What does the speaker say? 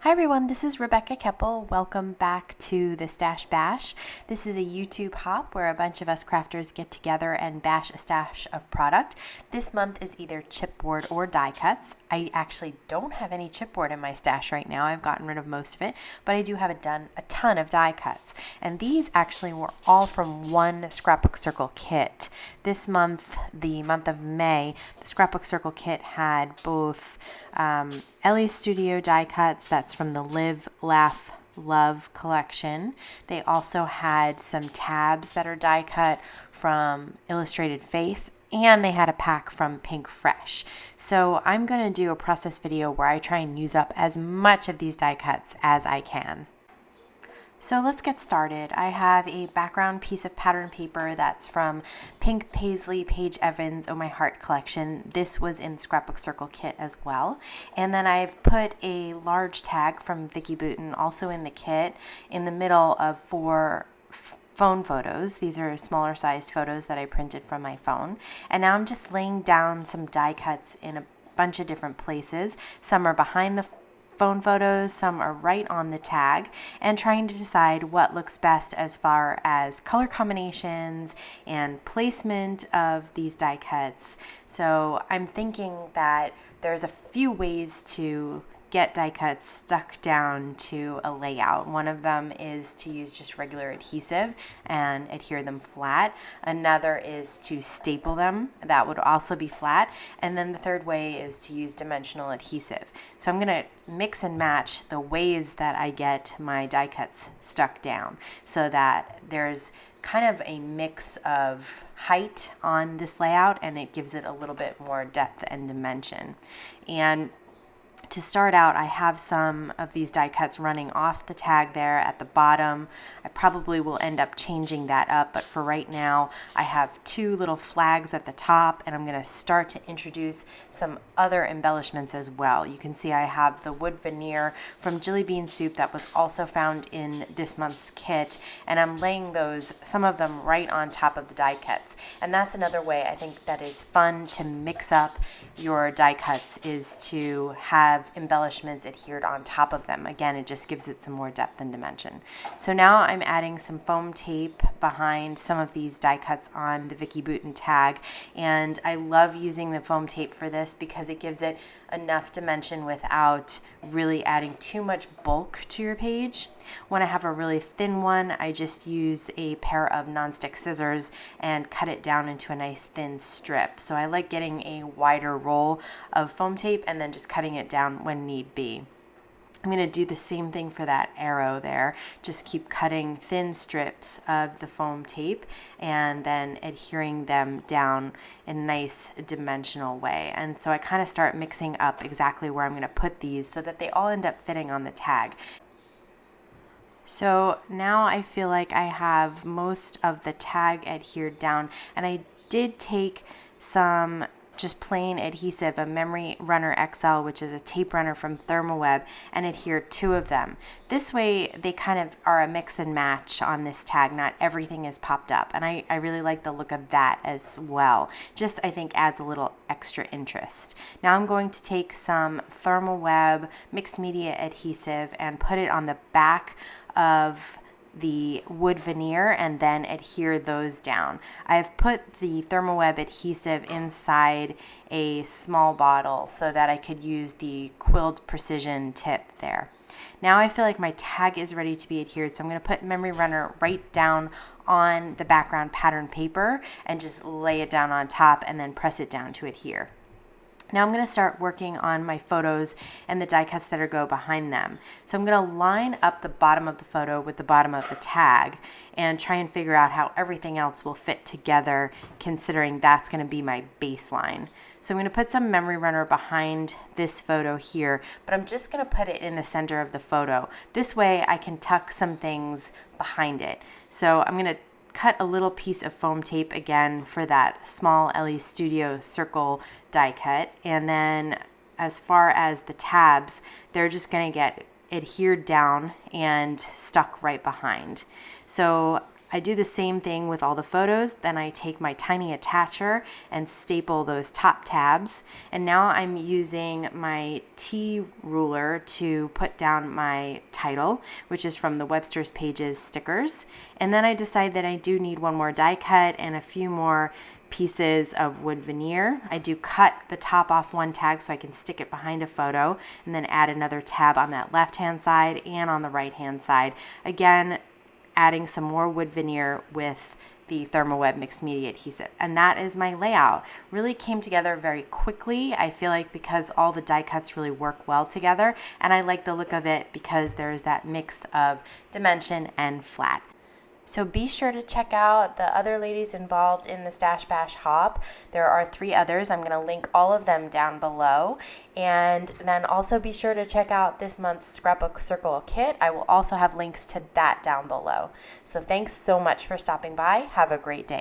Hi everyone, this is Rebecca Keppel. Welcome back to the Stash Bash. This is a YouTube hop where a bunch of us crafters get together and bash a stash of product. This month is either chipboard or die cuts. I actually don't have any chipboard in my stash right now. I've gotten rid of most of it, but I do have a ton of die cuts. And these actually were all from one Scrapbook Circle kit. This month, the month of May, the Scrapbook Circle kit had both Ellie Studio die cuts, that's from the Live, Laugh, Love collection. They also had some tabs that are die cut from Illustrated Faith, and they had a pack from Pinkfresh. So I'm going to do a process video where I try and use up as much of these die cuts as I can. So let's get started. I have a background piece of pattern paper that's from Pink Paisley Paige Evans Oh My Heart collection. This was in the Scrapbook Circle kit as well. And then I've put a large tag from Vicki Boutin also in the kit in the middle of four phone photos. These are smaller sized photos that I printed from my phone. And now I'm just laying down some die cuts in a bunch of different places. Some are behind the phone photos, some are right on the tag, and trying to decide what looks best as far as color combinations and placement of these die cuts. So I'm thinking that there's a few ways to get die cuts stuck down to a layout. One of them is to use just regular adhesive and adhere them flat. Another is to staple them. That would also be flat. And then the third way is to use dimensional adhesive. So I'm going to mix and match the ways that I get my die cuts stuck down so that there's kind of a mix of height on this layout and it gives it a little bit more depth and dimension. And to start out, I have some of these die cuts running off the tag there at the bottom. I probably will end up changing that up, but for right now, I have two little flags at the top, and I'm going to start to introduce some other embellishments as well. You can see I have the wood veneer from Jillibean soup that was also found in this month's kit, and I'm laying some of them right on top of the die cuts. And that's another way I think that is fun to mix up your die cuts, is to have embellishments adhered on top of them. Again, it just gives it some more depth and dimension. So now I'm adding some foam tape behind some of these die cuts on the Vicki Boutin tag, and I love using the foam tape for this because it gives it enough dimension without really adding too much bulk to your page. When I have a really thin one, I just use a pair of nonstick scissors and cut it down into a nice thin strip. So I like getting a wider roll of foam tape and then just cutting it down when need be. I'm going to do the same thing for that arrow there. Just keep cutting thin strips of the foam tape and then adhering them down in a nice dimensional way. And so I kind of start mixing up exactly where I'm going to put these so that they all end up fitting on the tag. So now I feel like I have most of the tag adhered down, and I did take some just plain adhesive, a Memory Runner XL, which is a tape runner from Thermoweb, and adhere two of them. This way they kind of are a mix and match on this tag. Not everything is popped up, and I really like the look of that as well. Just I think adds a little extra interest. Now I'm going to take some Thermoweb mixed media adhesive and put it on the back of the wood veneer and then adhere those down. I've put the Thermoweb adhesive inside a small bottle so that I could use the Quilled Precision tip there. Now I feel like my tag is ready to be adhered, so I'm going to put Memory Runner right down on the background pattern paper and just lay it down on top and then press it down to adhere. Now I'm going to start working on my photos and the die cuts that go behind them. So I'm going to line up the bottom of the photo with the bottom of the tag and try and figure out how everything else will fit together, considering that's going to be my baseline. So I'm going to put some Memory Runner behind this photo here, but I'm just going to put it in the center of the photo. This way I can tuck some things behind it. So I'm going to cut a little piece of foam tape again for that small Ellie Studio Circle die cut, and then as far as the tabs, they're just going to get adhered down and stuck right behind. So I do the same thing with all the photos. Then I take my tiny attacher and staple those top tabs. And now I'm using my T ruler to put down my title, which is from the Webster's Pages stickers. And then I decide that I do need one more die cut and a few more pieces of wood veneer. I do cut the top off one tag so I can stick it behind a photo, and then add another tab on that left-hand side and on the right-hand side. Again, adding some more wood veneer with the ThermoWeb mixed media adhesive. And that is my layout. Really came together very quickly. I feel like because all the die cuts really work well together, and I like the look of it because there's that mix of dimension and flat. So be sure to check out the other ladies involved in the Stash Bash Hop. There are 3 others. I'm going to link all of them down below. And then also be sure to check out this month's Scrapbook Circle kit. I will also have links to that down below. So thanks so much for stopping by. Have a great day.